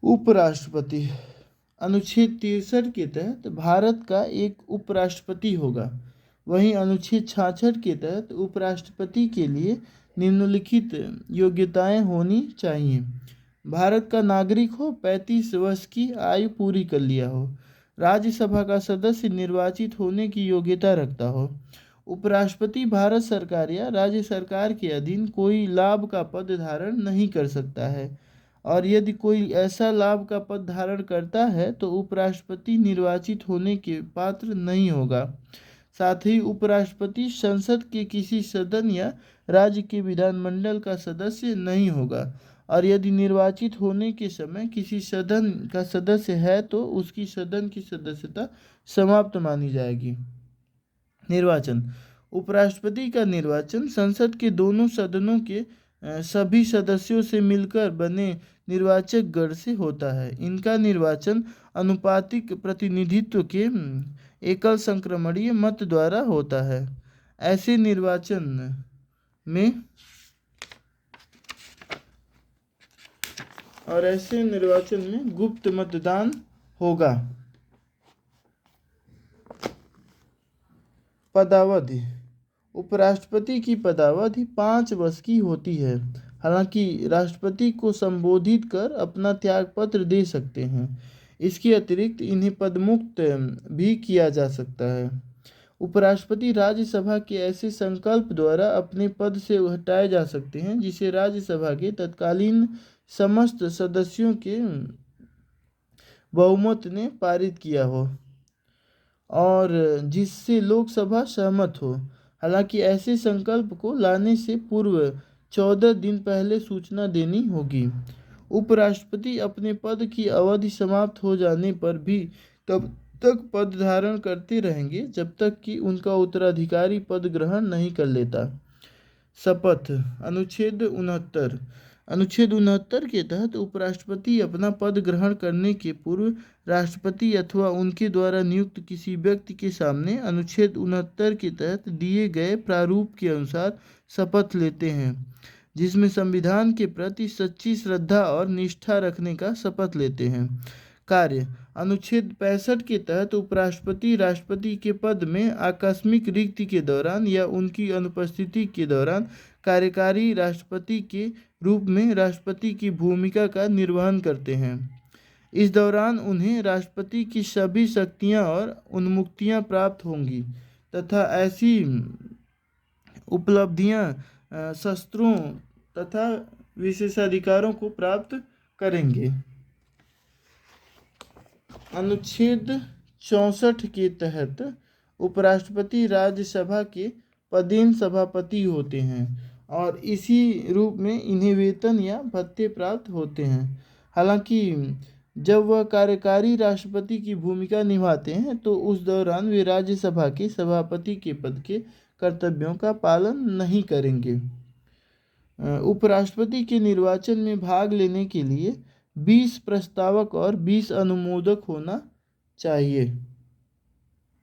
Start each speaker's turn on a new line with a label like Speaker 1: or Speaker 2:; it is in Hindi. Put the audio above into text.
Speaker 1: उपराष्ट्रपति। अनुच्छेद 63 के तहत भारत का एक उपराष्ट्रपति होगा। वहीं अनुच्छेद 66 के तहत उपराष्ट्रपति के लिए निम्नलिखित योग्यताएं होनी चाहिए। भारत का नागरिक हो, 35 वर्ष की आयु पूरी कर लिया हो, राज्यसभा का सदस्य निर्वाचित होने की योग्यता रखता हो। उपराष्ट्रपति भारत सरकार या राज्य सरकार के अधीन कोई लाभ का पद धारण नहीं कर सकता है, और यदि कोई ऐसा लाभ का पद धारण करता है तो उपराष्ट्रपति निर्वाचित होने के पात्र नहीं होगा। साथ ही उपराष्ट्रपति संसद के किसी सदन या राज्य के विधानमंडल का सदस्य नहीं होगा, और यदि निर्वाचित होने के समय किसी सदन का सदस्य है तो उसकी सदन की सदस्यता समाप्त मानी जाएगी। निर्वाचन। उपराष्ट्रपति का निर्वाचन संसद के दोनों सदनों के सभी सदस्यों से मिलकर बने निर्वाचक गण से होता है। इनका निर्वाचन अनुपातिक प्रतिनिधित्व के एकल संक्रमणीय मत द्वारा होता है। ऐसे निर्वाचन में गुप्त मतदान होगा। पदावधि। उपराष्ट्रपति की पदावधि 5 वर्ष की होती है। हालांकि राष्ट्रपति को संबोधित कर अपना त्यागपत्र दे सकते हैं। इसके अतिरिक्त इन्हें पदमुक्त भी किया जा सकता है। उपराष्ट्रपति राज्यसभा के ऐसे संकल्प द्वारा अपने पद से हटाए जा सकते हैं जिसे राज्यसभा के तत्कालीन समस्त सदस्यों के बहुमत ने पारित किया हो और जिससे लोकसभा सहमत हो। हालांकि ऐसे संकल्प को लाने से पूर्व 14 दिन पहले सूचना देनी होगी। उपराष्ट्रपति अपने पद की अवधि समाप्त हो जाने पर भी तब तक पद धारण करते रहेंगे जब तक कि उनका उत्तराधिकारी पद ग्रहण नहीं कर लेता। शपथ। अनुच्छेद 69। अनुच्छेद 69 के तहत उपराष्ट्रपति अपना पद ग्रहण करने के पूर्व राष्ट्रपति अथवा उनके द्वारा नियुक्त किसी व्यक्ति के सामने अनुच्छेद 69 के तहत दिए गए प्रारूप के अनुसार शपथ लेते हैं, जिसमें संविधान के प्रति सच्ची श्रद्धा और निष्ठा रखने का शपथ लेते हैं। कार्य। अनुच्छेद 65 के तहत उपराष्ट्रपति राष्ट्रपति के पद में आकस्मिक रिक्ति के दौरान या उनकी अनुपस्थिति के दौरान कार्यकारी राष्ट्रपति के रूप में राष्ट्रपति की भूमिका का निर्वहन करते हैं। इस दौरान उन्हें राष्ट्रपति की सभी शक्तियां और उन्मुक्तियां प्राप्त होंगी तथा ऐसी उपलब्धियां शस्त्रों तथा विशेषाधिकारों को प्राप्त करेंगे। अनुच्छेद 64 के तहत उपराष्ट्रपति राज्यसभा के पदेन सभापति होते हैं और इसी रूप में इन्हें वेतन या भत्ते प्राप्त होते हैं। हालांकि जब वह कार्यकारी राष्ट्रपति की भूमिका निभाते हैं तो उस दौरान वे राज्यसभा के सभापति के पद के कर्तव्यों का पालन नहीं करेंगे। उपराष्ट्रपति के निर्वाचन में भाग लेने के लिए 20 प्रस्तावक और 20 अनुमोदक होना चाहिए।